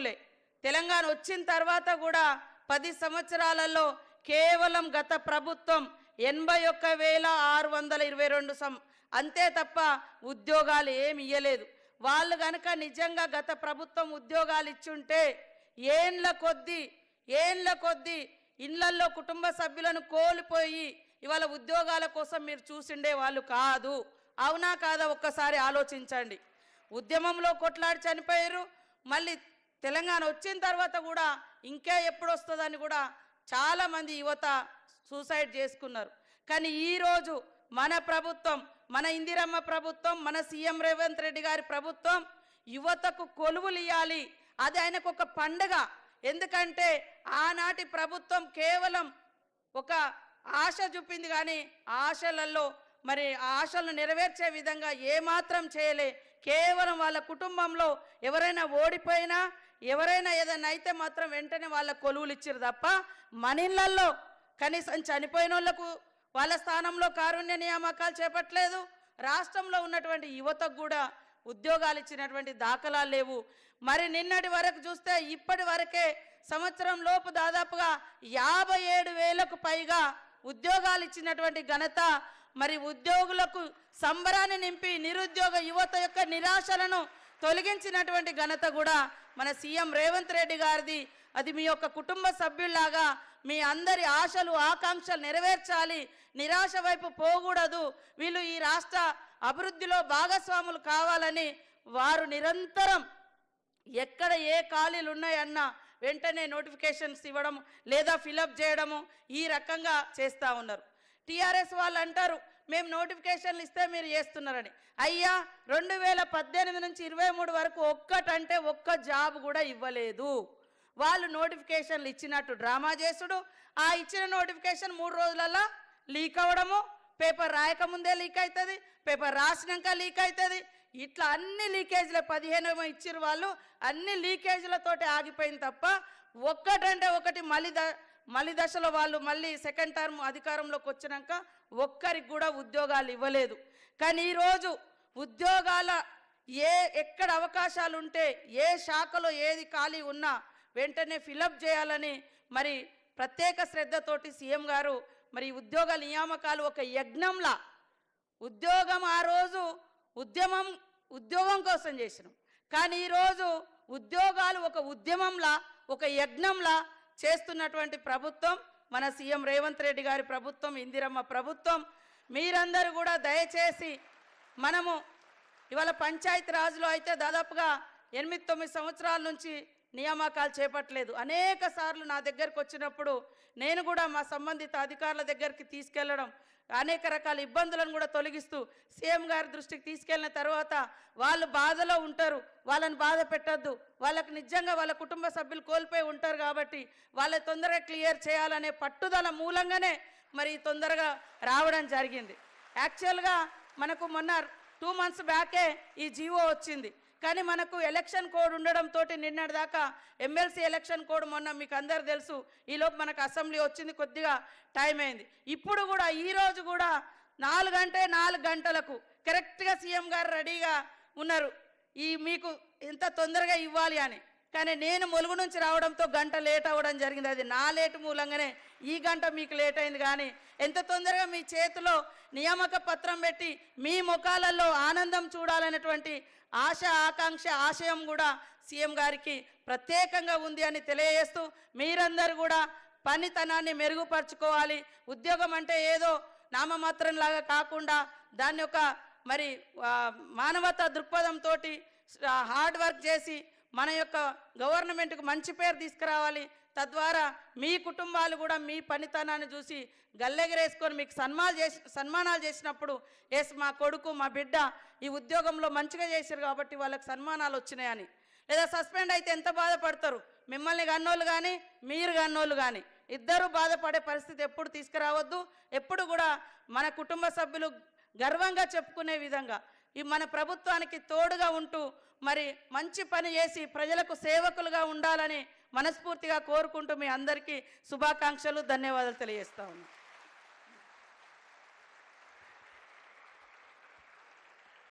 కొలువులే. తెలంగాణ వచ్చిన తర్వాత కూడా 10 సంవత్సరాలలో కేవలం గత ప్రభుత్వం 81,622 అంతే తప్ప ఉద్యోగాలు ఏమి ఇయ్యలేదు. వాళ్ళు గనక నిజంగా గత ప్రభుత్వం ఉద్యోగాలు ఇచ్చుంటే ఏండ్ల కొద్దీ ఇళ్లల్లో కుటుంబ సభ్యులను కోల్పోయి ఇవాళ ఉద్యోగాల కోసం మీరు చూసిండే వాళ్ళు కాదు. అవునా కాదా ఒక్కసారి ఆలోచించండి. ఉద్యమంలో కొట్లాడి చనిపోయారు. మళ్ళీ తెలంగాణ వచ్చిన తర్వాత కూడా ఇంకా ఎప్పుడు వస్తుందని కూడా చాలామంది యువత సూసైడ్ చేసుకున్నారు. కానీ ఈరోజు మన ప్రభుత్వం, మన ఇందిరమ్మ ప్రభుత్వం, మన సీఎం రేవంత్ రెడ్డి గారి ప్రభుత్వం యువతకు కొలువులు ఇవ్వాలి. అది ఆయనకు ఒక పండుగ. ఎందుకంటే ఆనాటి ప్రభుత్వం కేవలం ఒక ఆశ చూపింది, కానీ ఆశలలో మరి ఆశలను నెరవేర్చే విధంగా ఏమాత్రం చేయలే. కేవలం వాళ్ళ కుటుంబంలో ఎవరైనా ఓడిపోయినా, ఎవరైనా ఏదైనా అయితే మాత్రం వెంటనే వాళ్ళ కొలువులు ఇచ్చారు తప్ప మన ఇళ్లలో కనీసం చనిపోయిన వాళ్ళకు వాళ్ళ స్థానంలో కారుణ్య నియామకాలు చేపట్టలేదు. రాష్ట్రంలో ఉన్నటువంటి యువతకు కూడా ఉద్యోగాలు ఇచ్చినటువంటి దాఖలాలు లేవు. మరి నిన్నటి వరకు చూస్తే ఇప్పటి వరకే సంవత్సరం లోపు దాదాపుగా 57,000కు పైగా ఉద్యోగాలు ఇచ్చినటువంటి ఘనత, మరి ఉద్యోగులకు సంబరాన్ని నింపి నిరుద్యోగ యువత యొక్క నిరాశలను తొలగించినటువంటి ఘనత కూడా మన సీఎం రేవంత్ రెడ్డి గారిది. అది మీ యొక్క కుటుంబ సభ్యుల్లాగా మీ అందరి ఆశలు ఆకాంక్షలు నెరవేర్చాలి, నిరాశ వైపు పోకూడదు. వీళ్ళు ఈ రాష్ట్ర అభివృద్ధిలో భాగస్వాములు కావాలని వారు నిరంతరం ఎక్కడ ఏ ఖాళీలు ఉన్నాయన్నా వెంటనే నోటిఫికేషన్స్ ఇవ్వడం లేదా ఫిలప్ చేయడము ఈ రకంగా చేస్తూ ఉన్నారు. టీఆర్ఎస్ వాళ్ళు అంటారు మేము నోటిఫికేషన్లు ఇస్తే మీరు చేస్తున్నారని. అయ్యా 2018 నుంచి 23 వరకు ఒక్కటంటే ఒక్క జాబ్ కూడా ఇవ్వలేదు. వాళ్ళు నోటిఫికేషన్లు ఇచ్చినట్టు డ్రామా చేసుడు, ఆ ఇచ్చిన నోటిఫికేషన్ 3 రోజులలో లీక్ అవ్వడము, పేపర్ రాయకముందే లీక్ అవుతుంది, పేపర్ రాసినాక లీక్ అవుతుంది. ఇట్లా అన్ని లీకేజీలు 15 ఇచ్చారు వాళ్ళు, అన్ని లీకేజీలతోటి ఆగిపోయింది తప్ప ఒక్కటంటే ఒకటి మళ్ళీ దశలో వాళ్ళు మళ్ళీ సెకండ్ టర్మ్ అధికారంలోకి వచ్చినాక ఒక్కరికి కూడా ఉద్యోగాలు ఇవ్వలేదు. కానీ ఈరోజు ఉద్యోగాల ఎక్కడ అవకాశాలు ఉంటే ఏ శాఖలో ఏది ఖాళీ ఉన్నా వెంటనే ఫిలప్ చేయాలని మరి ప్రత్యేక శ్రద్ధతోటి సీఎం గారు మరి ఉద్యోగ నియామకాలు ఒక యజ్ఞంలా, ఉద్యోగం ఆ రోజు ఉద్యోగం కోసం చేసినాం, కానీ ఈరోజు ఉద్యోగాలు ఒక ఉద్యమంలా ఒక యజ్ఞంలా చేస్తున్నటువంటి ప్రభుత్వం మన సీఎం రేవంత్ రెడ్డి గారి ప్రభుత్వం, ఇందిరమ్మ ప్రభుత్వం. మీరందరూ కూడా దయచేసి మనము ఇవాళ పంచాయతీ రాజ్లో అయితే దాదాపుగా 8-9 సంవత్సరాల నుంచి నియామకాలు చేపట్టలేదు. అనేక సార్లు నా దగ్గరకు వచ్చినప్పుడు నేను కూడా మా సంబంధిత అధికారుల దగ్గరికి తీసుకెళ్లడం, అనేక రకాల ఇబ్బందులను కూడా తొలగిస్తూ సీఎం గారి దృష్టికి తీసుకెళ్లిన తర్వాత వాళ్ళు బాధలో ఉంటారు, వాళ్ళని బాధ పెట్టద్దు, వాళ్ళకు నిజంగా వాళ్ళ కుటుంబ సభ్యులు కోల్పోయి ఉంటారు కాబట్టి వాళ్ళ తొందరగా క్లియర్ చేయాలనే పట్టుదల మూలంగానే మరి తొందరగా రావడం జరిగింది. యాక్చువల్గా మనకు మొన్న 2 months బ్యాకే ఈ జీవో వచ్చింది, కానీ మనకు ఎలక్షన్ కోడ్ ఉండడంతో నిన్నటి దాకా ఎమ్మెల్సీ ఎలక్షన్ కోడ్ మొన్న మీకు అందరు తెలుసు, ఈలోపు మనకు అసెంబ్లీ వచ్చింది, కొద్దిగా టైం అయింది. ఇప్పుడు కూడా ఈరోజు కూడా 4 గంటలకు కరెక్ట్గా సీఎం గారు రెడీగా ఉన్నారు మీకు ఎంత తొందరగా ఇవ్వాలి అని. కానీ నేను ములుగు నుంచి రావడంతో గంట లేట్ అవ్వడం జరిగింది. అది నా లేటు మూలంగానే ఈ గంట మీకు లేట్ అయింది. కానీ ఎంత తొందరగా మీ చేతిలో నియామక పత్రం పెట్టి మీ ముఖాలలో ఆనందం చూడాలనేటువంటి ఆశ ఆకాంక్ష ఆశయం కూడా సీఎం గారికి ప్రత్యేకంగా ఉంది అని తెలియజేస్తూ మీరందరూ కూడా పనితనాన్ని మెరుగుపరుచుకోవాలి. ఉద్యోగం అంటే ఏదో నామమాత్రంలాగా కాకుండా దాన్ని ఒక మరి మానవతా దృక్పథంతో హార్డ్ వర్క్ చేసి మన యొక్క గవర్నమెంట్కు మంచి పేరు తీసుకురావాలి. తద్వారా మీ కుటుంబాలు కూడా మీ పనితనాన్ని చూసి గల్లెగరేసుకొని మీకు సన్మానాలు చేసినప్పుడు ఎస్ మా కొడుకు మా బిడ్డ ఈ ఉద్యోగంలో మంచిగా చేశారు కాబట్టి వాళ్ళకి సన్మానాలు వచ్చినాయని, లేదా సస్పెండ్ అయితే ఎంత బాధపడతారు, మిమ్మల్ని గన్నోళ్ళు కానీ మీరు గన్నోళ్ళు కానీ ఇద్దరు బాధపడే పరిస్థితి ఎప్పుడు తీసుకురావద్దు. ఎప్పుడు కూడా మన కుటుంబ సభ్యులు గర్వంగా చెప్పుకునే విధంగా ఈ మన ప్రభుత్వానికి తోడుగా ఉంటూ మరి మంచి పని చేసి ప్రజలకు సేవకులుగా ఉండాలని మనస్ఫూర్తిగా కోరుకుంటూ మీ అందరికీ శుభాకాంక్షలు, ధన్యవాదాలు తెలియజేస్తా ఉన్నాను.